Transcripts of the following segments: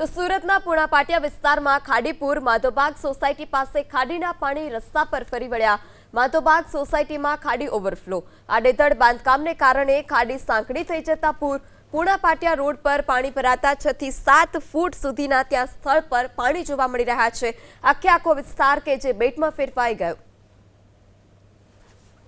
તો સુરતના પુણા પાટિયા વિસ્તારમાં ખાડીપુર માધોબાગ સોસાયટી પાસે ખાડીના પાણી રસ્તા પર ફરી વળ્યા। માધોબાગ સોસાયટીમાં ખાડી ઓવરફ્લો। આડેધડ બાંધકામને કારણે ખાડી સાંકડી થઈ જતા પુણા પાટિયા રોડ પર પાણી ભરાતા 6 થી 7 ફૂટ સુધીના ત્યાં સ્થળ પર પાણી જોવા મળી રહ્યા છે। આખો વિસ્તાર કે જે બેટમાં ફેરવાઈ ગયો।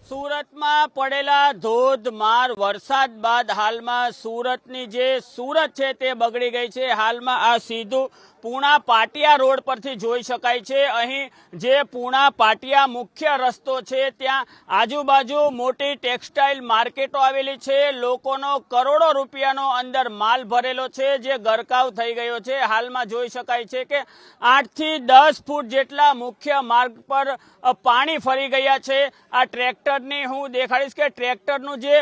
સુરતમાં પડેલા ધોધમાર વરસાદ બાદ હાલમાં સુરતની જે સુરત છે તે બગડી ગઈ છે। હાલમાં આ સીધું પુણા પાટિયા રોડ પરથી જોઈ શકાય છે। અહીં જે પુણા પાટિયા મુખ્ય રસ્તો છે ત્યાં આજુબાજુ મોટી ટેક્સટાઇલ માર્કેટો આવેલી છે। લોકોનો કરોડો રૂપિયાનો અંદર માલ ભરેલો છે જે ગરકાવ થઈ ગયો છે। હાલમાં જોઈ શકાય છે કે 8 થી 10 ફૂટ જેટલા મુખ્ય માર્ગ પર પાણી ફરી ગયા છે। આ ટ્રેક્ટરની હું દેખાડીશ કે ટ્રેક્ટરનું જે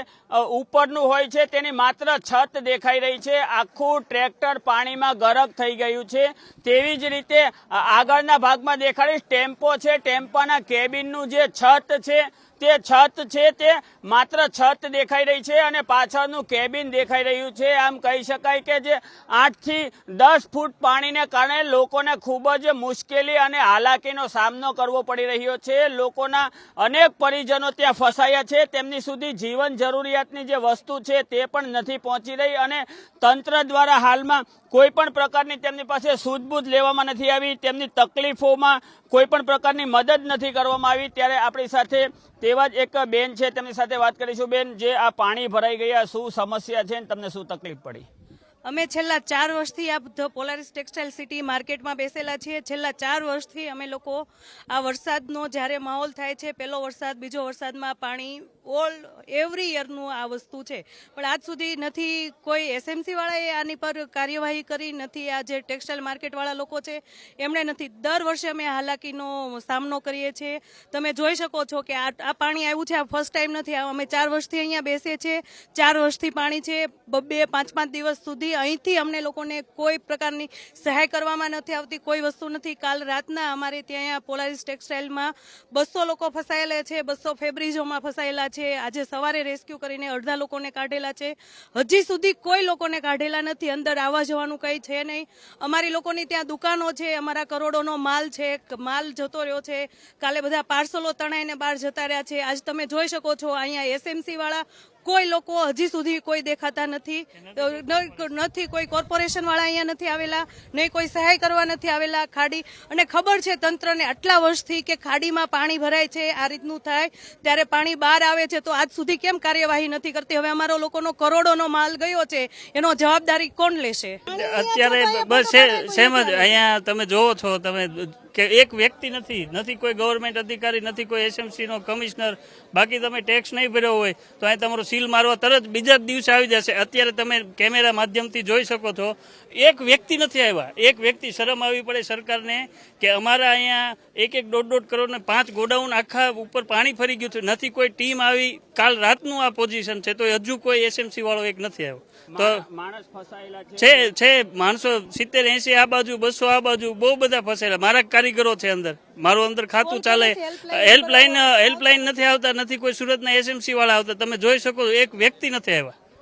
ઉપરનું હોય છે તેની માત્ર છત દેખાઈ રહી છે। આખું ટ્રેક્ટર પાણીમાં ગરક થઈ ગયું છે। તેવી જ રીતે આગળના ભાગમાં દેખાડીશ ટેમ્પો છે। ટેમ્પાના કેબિનનું જે છત છે તે છત છે તે માત્ર છત દેખાઈ રહી છે અને પાછળનું કેબિન દેખાઈ રહ્યું છે। આમ કહી શકાય કે જે 8 થી 10 ફૂટ પાણીને કારણે લોકોને ખૂબ જ મુશ્કેલી અને હાલાકીનો સામનો કરવો પડી રહ્યો છે। લોકોના અનેક પરિજનો ત્યાં ફસાયા છે। તેમની સુધી જીવન જરૂરિયાતની જે વસ્તુ છે તે પણ નથી પહોંચી રહી અને તંત્ર દ્વારા હાલમાં કોઈ પણ પ્રકારની તેમની પાસે સૂઝબૂછ લેવામાં નથી આવી। તેમની તકલીફોમાં કોઈ પણ પ્રકારની મદદ નથી કરવામાં આવી। ત્યારે આપણી સાથે તેવા જ એક બેન છે, તેમની સાથે વાત કરીશું। બેન, જે આ પાણી ભરાઈ ગયા, શું સમસ્યા છે, તમને શું તકલીફ પડી? અમે છેલ્લા 4 વર્ષથી આ ધ પોલારિસ ટેક્સટાઇલ સિટી માર્કેટમાં બેસેલા છીએ। છેલ્લા 4 વર્ષથી અમે લોકો આ વરસાદનો જ્યારે માહોલ થાય છે, પહેલો વરસાદ બીજો વરસાદમાં પાણી એવરી યરનું આ વસ્તુ છે, પણ આજ સુધી નથી કોઈ એસએમસી વાળાએ આની પર કાર્યવાહી કરી, નથી આ જે ટેક્સટાઇલ માર્કેટ વાળા લોકો છે એમણે નથી। દર વર્ષે અમે હાલાકીનો સામનો કરીએ છીએ। તમે જોઈ શકો છો કે આ પાણી આવ્યું છે, આ ફર્સ્ટ ટાઈમ નથી। અમે 4 વર્ષથી અહીંયા બેસીએ છીએ, 4 વર્ષથી પાણી છે। 2-5 દિવસ સુધી અહીંથી અમને લોકોને કોઈ પ્રકારની સહાય કરવામાં નથી આવતી, કોઈ વસ્તુ નથી। કાલ રાતના અમારે ત્યાં પોલારિસ ટેક્સટાઇલમાં 200 લોકો ફસાયેલા છે, 200 ફેબ્રિઝોમાં ફસાયેલા છે। આજે સવારે રેસ્ક્યુ કરીને અડધા લોકોને કાઢેલા છે, હજી સુધી કોઈ લોકોને કાઢેલા નથી। અંદર આવવા જવાનું કંઈ છે નહીં। અમારી લોકોની ત્યાં દુકાનો છે, અમારા કરોડોનો માલ છે, માલ જતો રહ્યો છે। કાલે બધા પાર્સલો તણાઈને બહાર જતા રહ્યા છે। આજ તમે જોઈ શકો છો અહીંયા એસએમસી વાળા કોઈ લોકો હજી સુધી કોઈ દેખાતા નથી। કોઈ કોર્પોરેશન વાળા અહીંયા નથી આવેલા, નહીં કોઈ સહાય કરવા નથી આવેલા। ખાડી અને ખબર છે તંત્રને આટલા વર્ષથી કે ખાડીમાં પાણી ભરાય છે, આ રીતનું થાય ત્યારે પાણી બહાર આવે છે, તો આજ સુધી કેમ કાર્યવાહી નથી કરતી? હવે અમારો લોકોનો કરોડોનો માલ ગયો છે, એનો જવાબદારી કોણ લેશે? અત્યારે બસ સેમ જ અહીંયા તમે જોવો છો તમે કે એક વ્યક્તિ નથી કોઈ ગવર્મેન્ટ અધિકારી, નથી કોઈ એસએમસી નો કમિશનર। બાકી તમે ટેક્સ નહીં ભર્યો હોય તો અહીં તમારો સીલ મારવા તરત બીજા જ દિવસે આવી જશે। અત્યારે તમે કેમેરા માધ્યમથી જોઈ શકો છો એક વ્યક્તિ નથી આવ્યા। એક વ્યક્તિ, શરમ આવી પડે સરકારને કે અમારા અહીંયા 1-1.5 કરોડ ને 5 ગોડાઉન આખા ઉપર પાણી ફરી ગયું છે, નથી કોઈ ટીમ આવી। કાલ રાતનું આ પોઝિશન છે તો હજુ કોઈ એસએમસી વાળો એક નથી આવ્યો। તો માણસ ફસાયેલા છે માણસો 70-80 આ બાજુ, 200 આ બાજુ, બહુ બધા ફસાયેલા। મારા કારીગરો છે અંદર, મારું અંદર ખાતું ચાલે। હેલ્પલાઇન નથી આવતા, નથી કોઈ સુરતના એસએમસી વાળા આવતા। તમે જોઈ શકો એક વ્યક્તિ નથી આવ્યા।